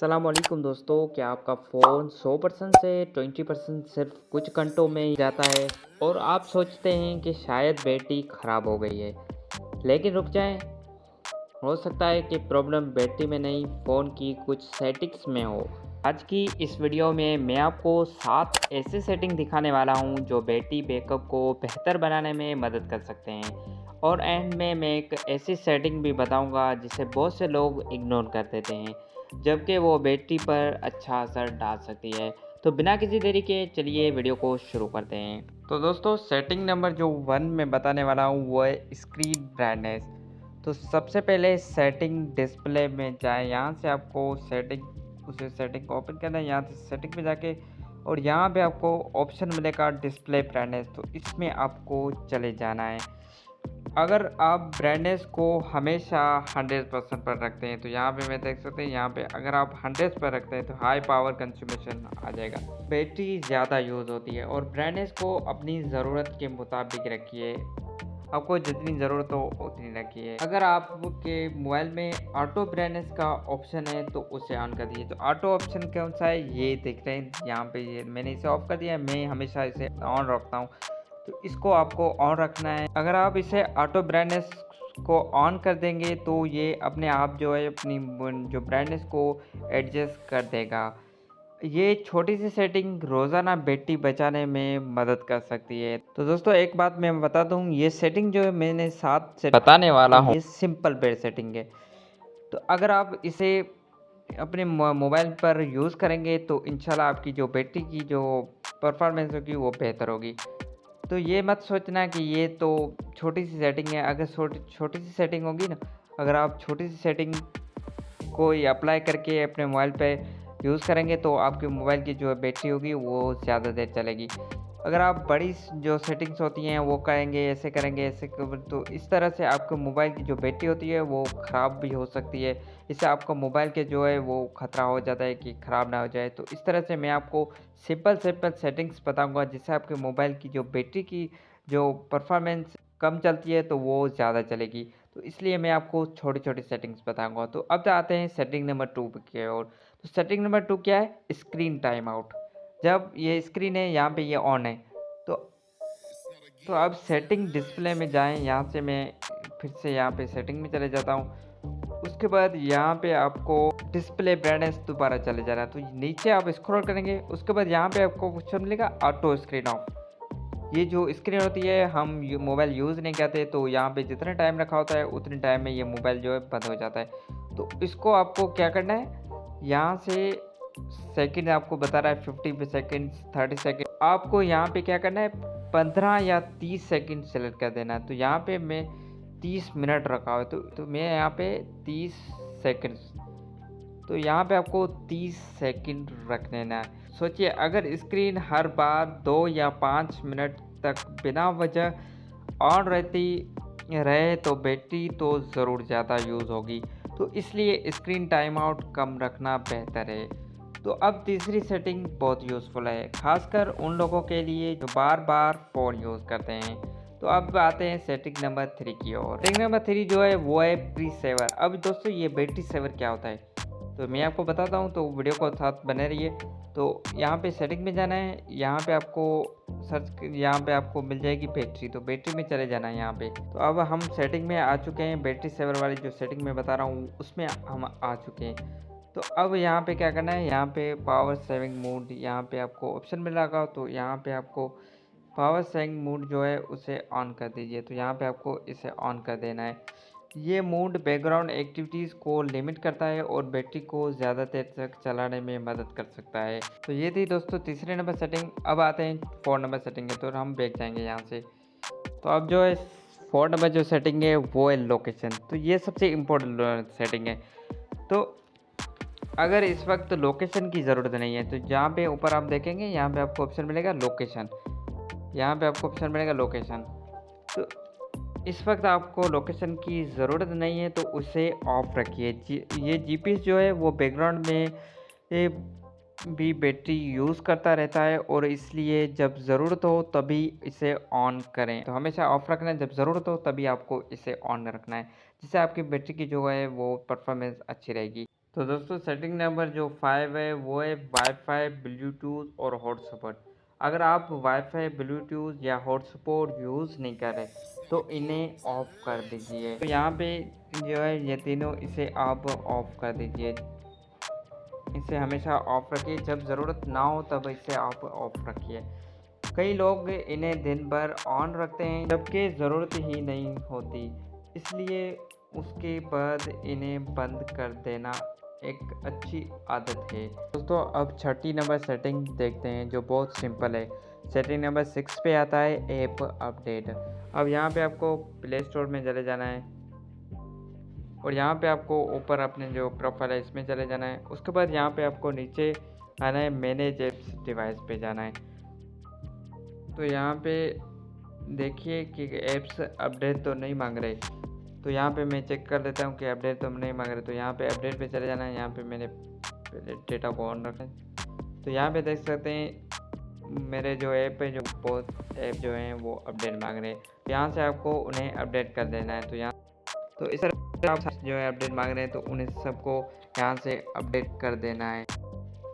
अस्सलामुअलैकुम दोस्तों, क्या आपका फ़ोन 100% से 20% सिर्फ कुछ घंटों में ही जाता है और आप सोचते हैं कि शायद बैटरी ख़राब हो गई है। लेकिन रुक जाएं, हो सकता है कि प्रॉब्लम बैटरी में नहीं, फ़ोन की कुछ सेटिंग्स में हो। आज की इस वीडियो में मैं आपको 7 ऐसे सेटिंग दिखाने वाला हूं जो बैटरी बैकअप को बेहतर बनाने में मदद कर सकते हैं। और एंड में मैं एक ऐसी सेटिंग भी बताऊंगा जिसे बहुत से लोग इग्नोर कर देते हैं, जबकि वो बैटरी पर अच्छा असर डाल सकती है। तो बिना किसी देरी के चलिए वीडियो को शुरू करते हैं। तो दोस्तों, सेटिंग नंबर जो 1 मैं बताने वाला हूँ वो है स्क्रीन ब्राइटनेस। तो सबसे पहले सेटिंग डिस्प्ले में जाएं, यहाँ से आपको उसे सेटिंग को ओपन करना है। यहाँ से सेटिंग में जाके और यहाँ पे आपको ऑप्शन मिलेगा डिस्प्ले ब्राइटनेस, तो इसमें आपको चले जाना है। अगर आप ब्राइटनेस को हमेशा 100% पर रखते हैं तो यहाँ पे मैं देख सकते हैं, यहाँ पे अगर आप 100 पर रखते हैं तो हाई पावर कंज्यूमेशन आ जाएगा, बैटरी ज़्यादा यूज़ होती है। और ब्राइटनेस को अपनी ज़रूरत के मुताबिक रखिए, आपको जितनी ज़रूरत हो उतनी रखिए। अगर आपके मोबाइल में ऑटो ब्राइटनेस का ऑप्शन है तो उसे ऑन कर दीजिए। तो ऑटो ऑप्शन कौन सा है, ये देख रहे हैं यहाँ पे, ये मैंने इसे ऑफ कर दिया है। मैं हमेशा इसे ऑन रखता हूँ, तो इसको आपको ऑन रखना है। अगर आप इसे ऑटो ब्राइटनेस को ऑन कर देंगे तो ये अपने आप जो है अपनी जो ब्राइटनेस को एडजस्ट कर देगा। ये छोटी सी सेटिंग रोज़ाना बैटरी बचाने में मदद कर सकती है। तो दोस्तों, एक बात मैं बता दूं, ये सेटिंग जो है मैंने 7 से बताने वाला हूँ, ये सिंपल बेड सेटिंग है। तो अगर आप इसे अपने मोबाइल पर यूज़ करेंगे तो इंशाल्लाह आपकी जो बैटरी की जो परफॉर्मेंस होगी वो बेहतर होगी। तो ये मत सोचना कि ये तो छोटी सी सेटिंग है। अगर छोटी सी सेटिंग होगी ना, अगर आप छोटी सी सेटिंग को अप्लाई करके अपने मोबाइल पे यूज़ करेंगे तो आपके मोबाइल की जो बैटरी होगी वो ज़्यादा देर चलेगी। अगर आप बड़ी जो सेटिंग्स होती हैं वो करेंगे, ऐसे तो इस तरह से आपके मोबाइल की जो बैटरी होती है वो ख़राब भी हो सकती है। इससे आपका मोबाइल के जो है वो ख़तरा हो जाता है कि ख़राब ना हो जाए। तो इस तरह से मैं आपको सिंपल सिंपल सेटिंग्स बताऊंगा जिससे आपके मोबाइल की जो बैटरी की जो परफॉर्मेंस कम चलती है तो वो ज़्यादा चलेगी। तो इसलिए मैं आपको छोटी छोटी सेटिंग्स बताऊंगा। तो अब आते हैं सेटिंग नंबर 2 की ओर। तो सेटिंग नंबर 2 क्या है, स्क्रीन टाइम आउट। जब ये स्क्रीन है यहाँ पे ये ऑन है, तो आप सेटिंग डिस्प्ले में जाएं। यहाँ से मैं फिर से यहाँ पे सेटिंग में चले जाता हूँ। उसके बाद यहाँ पे आपको डिस्प्ले ब्राइटनेस दोबारा चले जाना है। तो नीचे आप स्क्रॉल करेंगे, उसके बाद यहाँ पे आपको ऑप्शन मिलेगा ऑटो स्क्रीन ऑफ। ये जो स्क्रीन होती है, हम मोबाइल यूज़ नहीं करते तो यहाँ पे जितना टाइम रखा होता है उतने टाइम में ये मोबाइल जो है बंद हो जाता है। तो इसको आपको क्या करना है, यहाँ से सेकंड आपको बता रहा है 50 सेकंड, 30 सेकंड। आपको यहाँ पे क्या करना है, 15 या 30 सेकंड सेलेक्ट कर देना है। तो यहाँ पे मैं 30 मिनट रखा हुआ है, तो मैं यहाँ पे 30 सेकंड, तो यहाँ पे आपको 30 सेकंड रख देना है। सोचिए, अगर स्क्रीन हर बार 2 या 5 मिनट तक बिना वजह ऑन रहती रहे तो बैटरी तो ज़रूर ज़्यादा यूज़ होगी। तो इसलिए स्क्रीन टाइम आउट कम रखना बेहतर है। तो अब तीसरी सेटिंग बहुत यूज़फुल है, खासकर उन लोगों के लिए जो बार बार फ़ोन यूज़ करते हैं। तो अब आते हैं सेटिंग नंबर 3 की ओर। सेटिंग नंबर 3 जो है वो है प्री सेवर। अब दोस्तों, ये बैटरी सेवर क्या होता है तो मैं आपको बताता हूँ, तो वीडियो को साथ बने रहिए। तो यहाँ पे सेटिंग में जाना है, यहाँ पे आपको यहाँ पे आपको मिल जाएगी बैटरी, तो बैटरी में चले जाना है यहाँ पे। तो अब हम सेटिंग में आ चुके हैं, बैटरी सेवर वाली जो सेटिंग में बता रहा हूँ उसमें हम आ चुके हैं। तो अब यहाँ पे क्या करना है, यहाँ पे पावर सेविंग मोड यहाँ पे आपको ऑप्शन मिल रहा, तो यहाँ पे आपको पावर सेविंग मोड जो है उसे ऑन कर दीजिए। तो यहाँ पे आपको इसे ऑन कर देना है। ये मोड बैकग्राउंड एक्टिविटीज़ को लिमिट करता है और बैटरी को ज़्यादा देर तक चलाने में मदद कर सकता है। तो ये थी दोस्तों तीसरे नंबर सेटिंग। अब आते हैं 4 नंबर सेटिंग है, तो हम बैठ जाएंगे यहाँ से। तो अब जो है 4 नंबर जो सेटिंग है वो है लोकेशन। तो ये सबसे इम्पोर्टेंट सेटिंग है। तो अगर इस वक्त लोकेशन की ज़रूरत नहीं है तो जहाँ पे ऊपर आप देखेंगे, यहाँ पे आपको ऑप्शन मिलेगा लोकेशन, यहाँ पे आपको ऑप्शन मिलेगा लोकेशन। तो इस वक्त आपको लोकेशन की ज़रूरत नहीं है तो उसे ऑफ रखिए। ये जीपीएस जो है वो बैकग्राउंड में भी बैटरी यूज़ करता रहता है और इसलिए जब ज़रूरत हो तभी इसे ऑन करें। तो हमेशा ऑफ रखना है, जब ज़रूरत हो तभी आपको इसे ऑन रखना है, जिससे आपकी बैटरी की जो है वो परफॉर्मेंस अच्छी रहेगी। तो दोस्तों सेटिंग नंबर जो 5 है वो है वाईफाई, ब्लूटूथ और हॉटस्पॉट। अगर आप वाईफाई, ब्लूटूथ या हॉटस्पॉट यूज़ नहीं कर रहे तो इन्हें ऑफ कर दीजिए। तो यहाँ पे जो है ये तीनों, इसे आप ऑफ कर दीजिए। इसे हमेशा ऑफ रखिए, जब ज़रूरत ना हो तब इसे आप ऑफ रखिए। कई लोग इन्हें दिन भर ऑन रखते हैं जबकि ज़रूरत ही नहीं होती, इसलिए उसके बाद इन्हें बंद कर देना एक अच्छी आदत है। दोस्तों अब छठी नंबर सेटिंग देखते हैं जो बहुत सिंपल है। सेटिंग नंबर 6 पे आता है ऐप अपडेट। अब यहाँ पे आपको प्ले स्टोर में चले जाना है और यहाँ पे आपको ऊपर अपने जो प्रोफाइल है इसमें चले जाना है। उसके बाद यहाँ पे आपको नीचे आना है, मैनेज एप्स डिवाइस पे जाना है। तो यहाँ पे देखिए कि एप्स अपडेट तो नहीं मांग रहे, तो यहाँ पे मैं चेक कर लेता हूँ कि अपडेट तो नहीं मांग रहे। तो यहाँ पे अपडेट पे चले जाना है। यहाँ पे मैंने पहले डेटा को ऑन रखा है। तो यहाँ पे देख सकते हैं मेरे जो ऐप है, जो बहुत ऐप जो हैं वो अपडेट मांग रहे हैं। यहाँ से आपको उन्हें अपडेट कर देना है। तो इस तरह आप जो है अपडेट मांग रहे हैं तो उन्हें सबको यहाँ से अपडेट कर देना है।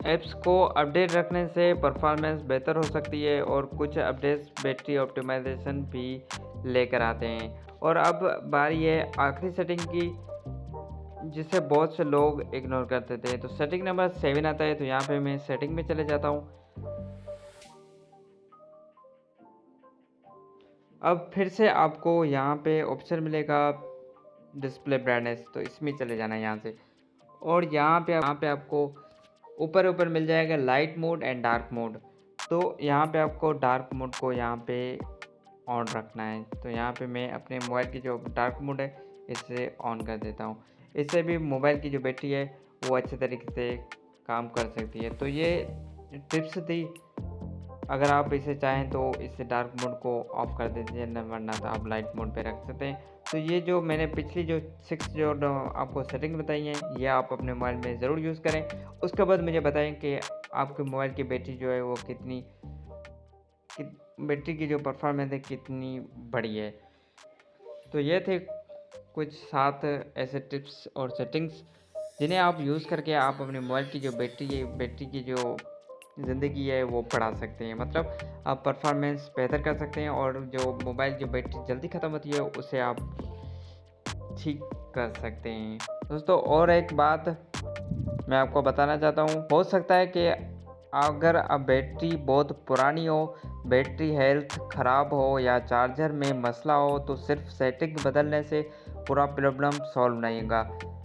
ऐप्स को अपडेट रखने से परफॉर्मेंस बेहतर हो सकती है और कुछ अपडेट्स बैटरी ऑप्टिमाइजेशन भी लेकर आते हैं। और अब बारी है आखिरी सेटिंग की, जिसे बहुत से लोग इग्नोर करते थे। तो सेटिंग नंबर 7 आता है। तो यहाँ पे मैं सेटिंग में चले जाता हूँ। अब फिर से आपको यहाँ पे ऑप्शन मिलेगा डिस्प्ले ब्राइटनेस, तो इसमें चले जाना है यहाँ से। और यहाँ पे आपको ऊपर ऊपर मिल जाएगा light mode and dark mode. तो यहाँ पे आपको डार्क मोड को यहाँ पे ऑन रखना है। तो यहाँ पे मैं अपने मोबाइल की जो डार्क मोड है इसे ऑन कर देता हूँ। इससे भी मोबाइल की जो बैटरी है वो अच्छे तरीके से काम कर सकती है। तो ये टिप्स थी। अगर आप इसे चाहें तो इसे डार्क मोड को ऑफ कर दीजिए, वरना तो आप लाइट मोड पे रख सकते हैं। तो ये जो मैंने पिछली जो 6 जो आपको सेटिंग बताई हैं ये आप अपने मोबाइल में ज़रूर यूज़ करें। उसके बाद मुझे बताएं कि आपके मोबाइल की बैटरी जो है वो बैटरी की जो परफॉर्मेंस है कितनी बड़ी है। तो ये थे कुछ 7 ऐसे टिप्स और सेटिंग्स जिन्हें आप यूज़ करके आप अपने मोबाइल की जो बैटरी की जो ज़िंदगी है वो बढ़ा सकते हैं। मतलब आप परफॉर्मेंस बेहतर कर सकते हैं और जो मोबाइल की बैटरी जल्दी ख़त्म होती है उसे आप ठीक कर सकते हैं। दोस्तों और एक बात मैं आपको बताना चाहता हूँ, हो सकता है कि अगर अब बैटरी बहुत पुरानी हो, बैटरी हेल्थ ख़राब हो या चार्जर में मसला हो तो सिर्फ सेटिंग बदलने से पूरा प्रॉब्लम सॉल्व नहीं होगा।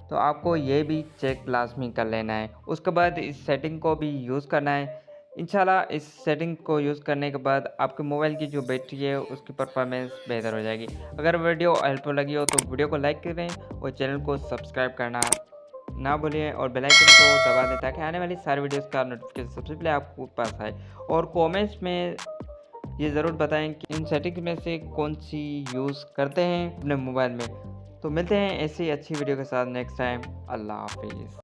तो आपको ये भी चेक लाजमी कर लेना है। उसके बाद इस सेटिंग को भी यूज़ करना है। इंशाल्लाह इस सेटिंग को यूज़ करने के बाद आपके मोबाइल की जो बैटरी है उसकी परफॉर्मेंस बेहतर हो जाएगी। अगर वीडियो हेल्पफुल लगी हो तो वीडियो को लाइक करें और चैनल को सब्सक्राइब करना ना भूलिए और बेल आइकन को दबा दें ताकि आने वाली सारी वीडियोस का नोटिफिकेशन सबसे पहले आपको पास आए। और कमेंट्स में ये ज़रूर बताएं कि इन सेटिंग्स में से कौन सी यूज़ करते हैं अपने मोबाइल में। तो मिलते हैं ऐसी अच्छी वीडियो के साथ नेक्स्ट टाइम। अल्लाह हाफिज़।